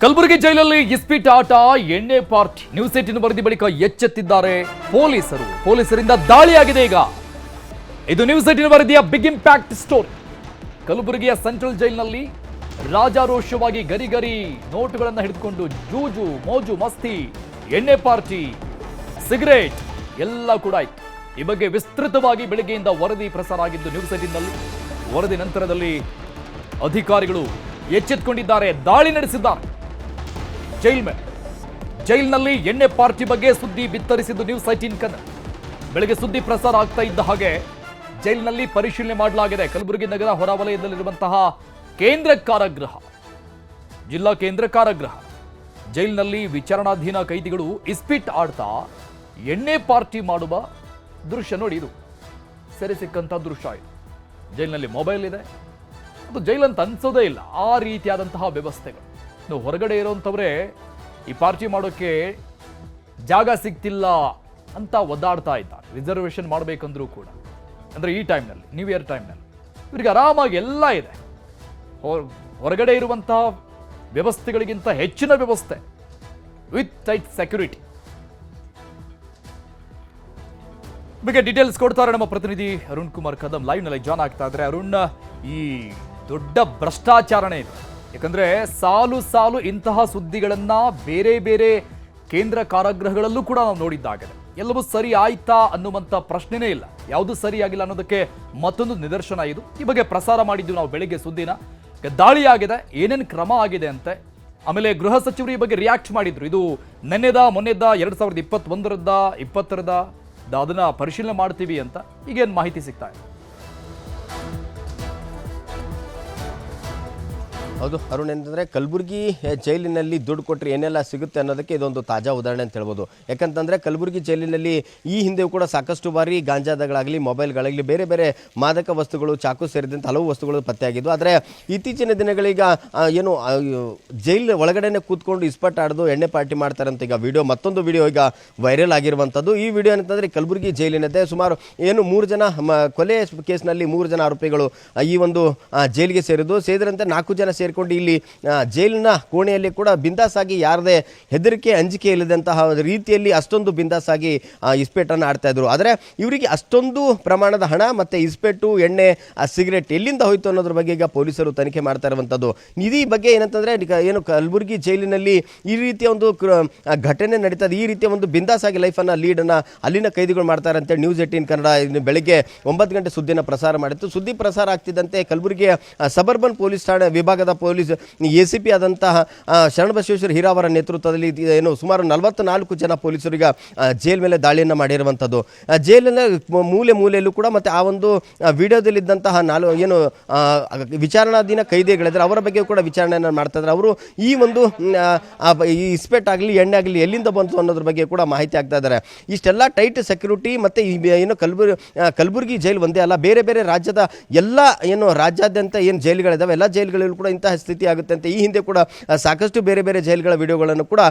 ಕಲಬುರಗಿ ಜೈಲಲ್ಲಿ ಇಸ್ಪೀಟ್ ಆಟ ಎಣ್ಣೆ ಪಾರ್ಟಿ ನ್ಯೂಸ್ 18 ವರದಿ ಬಳಿಕ ಎಚ್ಚೆತ್ತಿದ್ದಾರೆ ಪೊಲೀಸರಿಂದ ದಾಳಿಯಾಗಿದೆ ಈಗ ಇದು ನ್ಯೂಸ್ 18 ವರದಿಯ ಬಿಗ್ ಇಂಪ್ಯಾಕ್ಟ್ ಸ್ಟೋರಿ. ಕಲಬುರಗಿಯ ಸೆಂಟ್ರಲ್ ಜೈಲಿನಲ್ಲಿ ರಾಜಾರೋಷವಾಗಿ ಗರಿ ನೋಟುಗಳನ್ನು ಹಿಡಿದುಕೊಂಡು ಜೂಜು ಮೋಜು ಮಸ್ತಿ ಎಣ್ಣೆ ಪಾರ್ಟಿ ಸಿಗರೇಟ್ ಎಲ್ಲ ಕೂಡ ಇತ್ತು. ಈ ಬಗ್ಗೆ ವಿಸ್ತೃತವಾಗಿ ಬೆಳಗ್ಗೆಯಿಂದ ವರದಿ ಪ್ರಸಾರ ಆಗಿದ್ದು ನ್ಯೂಸ್ 18ನಲ್ಲಿ. ವರದಿ ನಂತರದಲ್ಲಿ ಅಧಿಕಾರಿಗಳು ಎಚ್ಚೆತ್ತುಕೊಂಡಿದ್ದಾರೆ, ದಾಳಿ ನಡೆಸಿದ್ದಾರೆ ಜೈಲಿನಲ್ಲಿ ಎಣ್ಣೆ ಪಾರ್ಟಿ ಬಗ್ಗೆ ಸುದ್ದಿ ಬಿತ್ತರಿಸಿದ್ದು ನ್ಯೂಸ್ 18 ಕನ್ನಡ. ಬೆಳಗ್ಗೆ ಸುದ್ದಿ ಪ್ರಸಾರ ಆಗ್ತಾ ಇದ್ದ ಹಾಗೆ ಜೈಲಿನಲ್ಲಿ ಪರಿಶೀಲನೆ ಮಾಡಲಾಗಿದೆ. ಕಲಬುರಗಿ ನಗರ ಹೊರವಲಯದಲ್ಲಿರುವಂತಹ ಕೇಂದ್ರ ಕಾರಾಗೃಹ, ಜಿಲ್ಲಾ ಕೇಂದ್ರ ಕಾರಾಗೃಹ ಜೈಲಿನಲ್ಲಿ ವಿಚಾರಣಾಧೀನ ಕೈದಿಗಳು ಇಸ್ಪೀಟ್ ಆಡ್ತಾ ಎಣ್ಣೆ ಪಾರ್ಟಿ ಮಾಡುವ ದೃಶ್ಯ ನೋಡಿ. ಇದು ಸೆರೆ ಸಿಕ್ಕಂತ ದೃಶ್ಯ. ಇದು ಜೈಲಿನಲ್ಲಿ ಮೊಬೈಲ್ ಇದೆ, ಅದು ಜೈಲಂತ ಅನ್ಸೋದೇ ಇಲ್ಲ, ಆ ರೀತಿಯಾದಂತಹ ವ್ಯವಸ್ಥೆಗಳು. ಇನ್ನು ಹೊರಗಡೆ ಇರುವಂಥವ್ರೆ ಈ ಪಾರ್ಟಿ ಮಾಡೋಕ್ಕೆ ಜಾಗ ಸಿಗ್ತಿಲ್ಲ ಅಂತ ಒದ್ದಾಡ್ತಾ ಇದ್ದಾರೆ. ರಿಸರ್ವೇಷನ್ ಮಾಡಬೇಕಂದ್ರೂ ಕೂಡ, ಅಂದರೆ ಈ ಟೈಮ್ನಲ್ಲಿ, ನ್ಯೂ ಇಯರ್ ಟೈಮ್ನಲ್ಲಿ ಇವರಿಗೆ ಆರಾಮಾಗಿ ಎಲ್ಲ ಇದೆ. ಹೊರಗಡೆ ಇರುವಂತಹ ವ್ಯವಸ್ಥೆಗಳಿಗಿಂತ ಹೆಚ್ಚಿನ ವ್ಯವಸ್ಥೆ ವಿತ್ ಟೈಟ್ ಸೆಕ್ಯೂರಿಟಿ. ಬಗ್ಗೆ ಡೀಟೇಲ್ಸ್ ಕೊಡ್ತಾರೆ ನಮ್ಮ ಪ್ರತಿನಿಧಿ ಅರುಣ್ ಕುಮಾರ್ ಕದಂ, ಲೈವ್ ನಲ್ಲಿ ಜಾಯ್ನ್ ಆಗ್ತಾ ಇದ್ದಾರೆ. ಅರುಣ್, ಈ ದೊಡ್ಡ ಭ್ರಷ್ಟಾಚಾರನೇ ಇದು. ಯಾಕಂದ್ರೆ ಸಾಲು ಇಂತಹ ಸುದ್ದಿಗಳನ್ನ ಬೇರೆ ಕೇಂದ್ರ ಕಾರಾಗೃಹಗಳಲ್ಲೂ ಕೂಡ ನಾವು ನೋಡಿದ್ದಾಗಿದೆ. ಎಲ್ಲವೂ ಸರಿ ಆಯ್ತಾ ಅನ್ನುವಂಥ ಪ್ರಶ್ನೆನೇ ಇಲ್ಲ, ಯಾವುದು ಸರಿಯಾಗಿಲ್ಲ ಅನ್ನೋದಕ್ಕೆ ಮತ್ತೊಂದು ನಿದರ್ಶನ ಇದು. ಈ ಬಗ್ಗೆ ಪ್ರಸಾರ ಮಾಡಿದ್ದು ನಾವು ಬೆಳಿಗ್ಗೆ ಸುದ್ದಿನ. ದಾಳಿ ಆಗಿದೆ, ಏನೇನು ಕ್ರಮ ಆಗಿದೆ ಅಂತೆ, ಆಮೇಲೆ ಗೃಹ ಸಚಿವರು ಈ ಬಗ್ಗೆ ರಿಯಾಕ್ಟ್ ಮಾಡಿದ್ರು. ಇದು ಮೊನ್ನೆದ 2021ರದ 20ರದ ಅದನ್ನ ಪರಿಶೀಲನೆ ಮಾಡ್ತೀವಿ ಅಂತ ಈಗೇನು ಮಾಹಿತಿ ಸಿಗ್ತಾ ಇದೆ? ಹೌದು ಅರುಣ್, ಏನಂದರೆ ಕಲಬುರಗಿ ಜೈಲಿನಲ್ಲಿ ದುಡ್ಡು ಕೊಟ್ಟರೆ ಏನೆಲ್ಲ ಸಿಗುತ್ತೆ ಅನ್ನೋದಕ್ಕೆ ಇದೊಂದು ತಾಜಾ ಉದಾಹರಣೆ ಅಂತ ಹೇಳ್ಬೋದು. ಯಾಕಂತಂದರೆ ಕಲಬುರಗಿ ಜೈಲಿನಲ್ಲಿ ಈ ಹಿಂದೆ ಕೂಡ ಸಾಕಷ್ಟು ಬಾರಿ ಗಾಂಜಾದಗಳಾಗಲಿ, ಮೊಬೈಲ್ಗಳಾಗಲಿ, ಬೇರೆ ಮಾದಕ ವಸ್ತುಗಳು, ಚಾಕು ಸೇರಿದಂತೆ ಹಲವು ವಸ್ತುಗಳು ಪತ್ತೆಯಾಗಿದ್ದು. ಆದರೆ ಇತ್ತೀಚಿನ ದಿನಗಳೀಗ ಏನು ಜೈಲ್ ಒಳಗಡೆನೆ ಕೂತ್ಕೊಂಡು ಇಸ್ಪಟ್ ಆಡೋದು, ಎಣ್ಣೆ ಪಾರ್ಟಿ ಮಾಡ್ತಾರಂತ ಈಗ ಮತ್ತೊಂದು ವಿಡಿಯೋ ಈಗ ವೈರಲ್ ಆಗಿರುವಂಥದ್ದು. ಈ ವಿಡಿಯೋ ಏನಂತಂದರೆ ಕಲಬುರಗಿ ಜೈಲಿನದೇ ಸುಮಾರು 3 ಜನ ಕೊಲೆ ಕೇಸ್ನಲ್ಲಿ 3 ಜನ ಆರೋಪಿಗಳು ಈ ಒಂದು ಜೈಲಿಗೆ ಸೇರಿದಂತೆ 4 ಜನ ಸೇರಿಕೊಂಡು ಇಲ್ಲಿ ಜೈಲಿನ ಕೋಣೆಯಲ್ಲಿ ಕೂಡ ಬಿಂದಾಸಾಗಿ, ಯಾರದೇ ಹೆದರಿಕೆ ಅಂಜಿಕೆ ಇಲ್ಲದಂತಹ ರೀತಿಯಲ್ಲಿ ಅಷ್ಟೊಂದು ಬಿಂದಾಸಾಗಿ ಇಸ್ಪೇಟನ್ನು ಆಡ್ತಾ ಇದ್ರು. ಆದರೆ ಇವರಿಗೆ ಅಷ್ಟೊಂದು ಪ್ರಮಾಣದ ಹಣ ಮತ್ತೆ ಇಸ್ಪೇಟು, ಎಣ್ಣೆ, ಸಿಗರೇಟ್ ಎಲ್ಲಿಂದ ಹೋಯ್ತು ಅನ್ನೋದ್ರ ಬಗ್ಗೆ ಈಗ ಪೊಲೀಸರು ತನಿಖೆ ಮಾಡ್ತಾ ಇರುವಂಥದ್ದು. ಈ ಬಗ್ಗೆ ಏನಂತಂದ್ರೆ ಏನು ಕಲಬುರಗಿ ಜೈಲಿನಲ್ಲಿ ಈ ರೀತಿಯ ಒಂದು ಘಟನೆ ನಡೀತದೆ, ಈ ರೀತಿಯ ಒಂದು ಬಿಂದಾಸಾಗಿ ಲೈಫನ್ನು ಲೀಡನ್ನು ಅಲ್ಲಿನ ಕೈದಿಗಳು ಮಾಡ್ತಾರೆ ಅಂತ ನ್ಯೂಸ್ 18 ಕನ್ನಡ ಬೆಳಗ್ಗೆ 9 ಗಂಟೆ ಸುದ್ದಿನ ಪ್ರಸಾರ ಮಾಡಿತ್ತು. ಸುದ್ದಿ ಪ್ರಸಾರ ಆಗ್ತಿದ್ದಂತೆ ಕಲಬುರಗಿಯ ಸಬರ್ಬನ್ ಪೊಲೀಸ್ ಠಾಣೆ ವಿಭಾಗದ ಪೊಲೀಸ್ ACP ಆದಂತಹ ಶರಣಬಸವೇಶ್ವರ ಹೀರಾವರ ನೇತೃತ್ವದಲ್ಲಿ ಏನು ಸುಮಾರು 44 ಜನ ಪೊಲೀಸರಿಗೆ ಜೈಲ್ ಮೇಲೆ ದಾಳಿಯನ್ನು ಮಾಡಿರುವಂಥದ್ದು. ಜೈಲಿನ ಮೂಲೆಯಲ್ಲೂ ಕೂಡ ಮತ್ತೆ ಆ ಒಂದು ವಿಡಿಯೋದಲ್ಲಿದ್ದಂತಹ ಏನು ವಿಚಾರಣಾಧೀನ ಕೈದಿಗಳಿದ್ದಾರೆ ಅವರ ಬಗ್ಗೆ ಕೂಡ ವಿಚಾರಣೆಯನ್ನು ಮಾಡ್ತಾ ಇದ್ದಾರೆ. ಅವರು ಈ ಒಂದು ಈ ಇಸ್ಪೇಟ್ ಆಗಲಿ, ಎಣ್ಣೆ ಆಗಲಿ ಎಲ್ಲಿಂದ ಬಂತು ಅನ್ನೋದ್ರ ಬಗ್ಗೆ ಕೂಡ ಮಾಹಿತಿ ಆಗ್ತಾ ಇದ್ದಾರೆ. ಇಷ್ಟೆಲ್ಲ ಟೈಟ್ ಸೆಕ್ಯೂರಿಟಿ ಮತ್ತೆ ಏನು ಕಲಬುರಗಿ ಜೈಲು ಒಂದೇ ಅಲ್ಲ, ಬೇರೆ ರಾಜ್ಯದ ಎಲ್ಲ ಏನು ರಾಜ್ಯಾದ್ಯಂತ ಏನು ಜೈಲುಗಳಿದ್ದಾವೆ ಎಲ್ಲ ಜೈಲುಗಳಲ್ಲೂ ಕೂಡ ಇಂತಹ ಸ್ಥಿತಿ ಆಗುತ್ತೆ ಅಂತ ಈ ಹಿಂದೆ ಕೂಡ ಸಾಕಷ್ಟು ಬೇರೆ ಜೈಲುಗಳ ವಿಡಿಯೋಗಳನ್ನು ಕೂಡ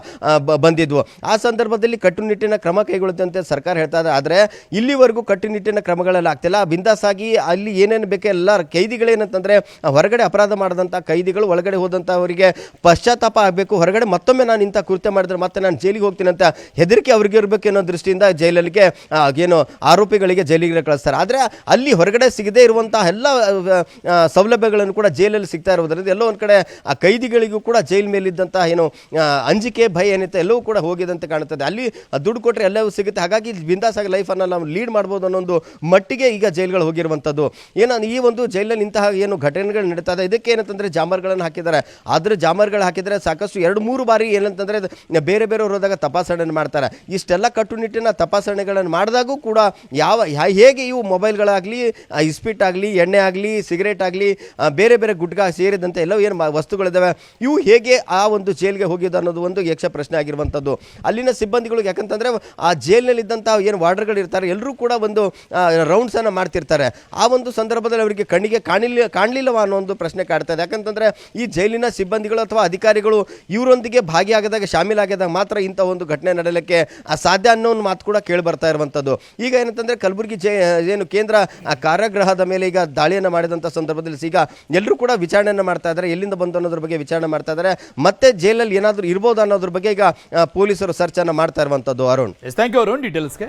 ಬಂದಿದ್ವು. ಆ ಸಂದರ್ಭದಲ್ಲಿ ಕಟ್ಟುನಿಟ್ಟಿನ ಕ್ರಮ ಕೈಗೊಳ್ಳುತ್ತಂತೆ ಸರ್ಕಾರ ಹೇಳ್ತಾ ಇದೆ. ಆದರೆ ಇಲ್ಲಿವರೆಗೂ ಕಟ್ಟುನಿಟ್ಟಿನ ಕ್ರಮಗಳೆಲ್ಲ ಆಗ್ತಿಲ್ಲ. ಬಿಂದಾಸಾಗಿ ಅಲ್ಲಿ ಏನೇನು ಬೇಕೋ ಎಲ್ಲ ಕೈದಿಗಳೇನಂತಂದ್ರೆ ಹೊರಗಡೆ ಅಪರಾಧ ಮಾಡಿದಂಥ ಕೈದಿಗಳು ಒಳಗಡೆ ಹೋದಂಥವರಿಗೆ ಪಶ್ಚಾತ್ತಾಪ ಆಗಬೇಕು, ಹೊರಗಡೆ ಮತ್ತೊಮ್ಮೆ ನಾನು ಇಂಥ ಕೃತ್ಯ ಮಾಡಿದ್ರೆ ಮತ್ತೆ ನಾನು ಜೈಲಿಗೆ ಹೋಗ್ತೀನಿ ಅಂತ ಹೆದರಿಕೆ ಅವ್ರಿಗೆ ಇರಬೇಕು ಅನ್ನೋ ದೃಷ್ಟಿಯಿಂದ ಜೈಲಿಗೆ ಏನು ಆರೋಪಿಗಳಿಗೆ ಜೈಲಿಗೆ ಕಳಿಸ್ತಾರೆ. ಆದರೆ ಅಲ್ಲಿ ಹೊರಗಡೆ ಸಿಗದೇ ಇರುವಂತಹ ಎಲ್ಲ ಸೌಲಭ್ಯಗಳನ್ನು ಕೂಡ ಜೈಲಲ್ಲಿ ಸಿಗ್ತಾ ಇರೋದ್ರಿಂದ ಎಲ್ಲೋ ಒಂದು ಕಡೆ ಆ ಕೈದಿಗಳಿಗೂ ಕೂಡ ಜೈಲ್ ಮೇಲಿದ್ದಂತಹ ಏನು ಅಂಜಿಕೆ, ಭಯ ಏನಿತ್ತು ಎಲ್ಲವೂ ಕೂಡ ಹೋಗಿದಂತೆ ಕಾಣುತ್ತದೆ. ಅಲ್ಲಿ ದುಡ್ಡು ಕೊಟ್ಟರೆ ಎಲ್ಲವೂ ಸಿಗುತ್ತೆ, ಹಾಗಾಗಿ ಬಿಂದಾಸಾಗಿ ಲೈಫನ್ನು ನಾವು ಲೀಡ್ ಮಾಡ್ಬೋದು ಅನ್ನೋ ಒಂದು ಮಟ್ಟಿಗೆ ಈಗ ಜೈಲ್ಗಳು ಹೋಗಿರುವಂಥದ್ದು. ಏನೋ ಈ ಒಂದು ಜೈಲಲ್ಲಿ ಇಂತಹ ಏನು ಘಟನೆಗಳು ನಡೀತಾ ಇದೆ, ಇದಕ್ಕೆ ಏನಂತಂದರೆ ಜಾಮರ್ಗಳನ್ನು ಹಾಕಿದ್ದಾರೆ. ಆದರೆ ಜಾಮರ್ಗಳು ಹಾಕಿದರೆ ಸಾಕಷ್ಟು 2-3 ಬಾರಿ ಏನಂತಂದರೆ ಬೇರೆ ಹೋದಾಗ ತಪಾಸಣೆಯನ್ನು ಮಾಡ್ತಾರೆ. ಇಷ್ಟೆಲ್ಲ ಕಟ್ಟುನಿಟ್ಟಿನ ತಪಾಸಣೆಗಳನ್ನು ಮಾಡಿದಾಗೂ ಕೂಡ ಹೇಗೆ ಇವು ಮೊಬೈಲ್ಗಳಾಗಲಿ, ಇಸ್ಪೀಟ್ ಆಗಲಿ, ಎಣ್ಣೆ ಆಗಲಿ, ಸಿಗರೇಟ್ ಆಗಲಿ, ಬೇರೆ ಗುಟ್ಕಾ ಸೇರಿದಂತೆ ಎಲ್ಲವೂ ಏನು ವಸ್ತುಗಳಿದ್ದಾವೆ ಇವು ಹೇಗೆ ಆ ಒಂದು ಜೈಲಿಗೆ ಹೋಗಿದ್ದು ಅನ್ನೋದು ಒಂದು ಯಕ್ಷ ಪ್ರಶ್ನೆ ಆಗಿರುವಂಥದ್ದು. ಅಲ್ಲಿನ ಸಿಬ್ಬಂದಿಗಳು ಯಾಕಂತಂದರೆ ಆ ಜೈಲಿನಲ್ಲಿದ್ದಂಥ ಏನು ವಾರ್ಡರ್ಗಳು ಇರ್ತಾರೆ ಎಲ್ಲರೂ ಕೂಡ ಒಂದು ರೌಂಡ್ಸನ್ನು ಮಾಡ್ತಿರ್ತಾರೆ. ಆ ಒಂದು ಸಂದರ್ಭದಲ್ಲಿ ಅವರಿಗೆ ಕಣ್ಣಿಗೆ ಕಾಣಲಿಲ್ಲವಾ ಅನ್ನೋ ಒಂದು ಪ್ರಶ್ನೆ ಕಾಡ್ತದೆ. ಯಾಕಂತಂದರೆ ಈ ಜೈಲಿನ ಸಿಬ್ಬಂದಿಗಳು ಅಥವಾ ಅಧಿಕಾರಿಗಳು ಇವರೊಂದಿಗೆ ಭಾಗಿಯಾಗದಾಗ, ಶಾಮೀಲಾಗಿದ್ದಾಗ ಮಾತ್ರ ಇಂಥ ಒಂದು ಘಟನೆ ನಡೆಯಲಿಕ್ಕೆ ಸಾಧ್ಯ ಅನ್ನೋ ಒಂದು ಮಾತು ಕೂಡ ಕೇಳಿ ಬರ್ತಾ ಇರುವಂಥದ್ದು. ಈಗ ಏನಂತಂದರೆ ಕಲಬುರಗಿ ಏನು ಕೇಂದ್ರ ಕಾರಾಗೃಹದ ಮೇಲೆ ಈಗ ದಾಳಿಯನ್ನು ಮಾಡಿದಂಥ ಸಂದರ್ಭದಲ್ಲಿ ಈಗ ಎಲ್ಲರೂ ಕೂಡ ವಿಚಾರಣೆಯನ್ನು ಮಾಡ್ತಾ ಇದ್ದಾರೆ. ಇದ್ದಾರೆ, ಎಲ್ಲಿಂದ ಬಂತು ಅನ್ನೋದ್ರ ಬಗ್ಗೆ ವಿಚಾರಣೆ ಮಾಡ್ತಾ ಇದ್ದಾರೆ. ಮತ್ತೆ ಜೈಲಲ್ಲಿ ಏನಾದರೂ ಇರ್ಬೋದು ಅನ್ನೋದ್ರ ಬಗ್ಗೆ ಈಗ ಪೊಲೀಸರು ಸರ್ಚ್ ಅನ್ನ ಮಾಡ್ತಾ ಇರುವಂತದ್ದು. Arun, thank you Arun ಡೀಟೇಲ್ಸ್ಗೆ.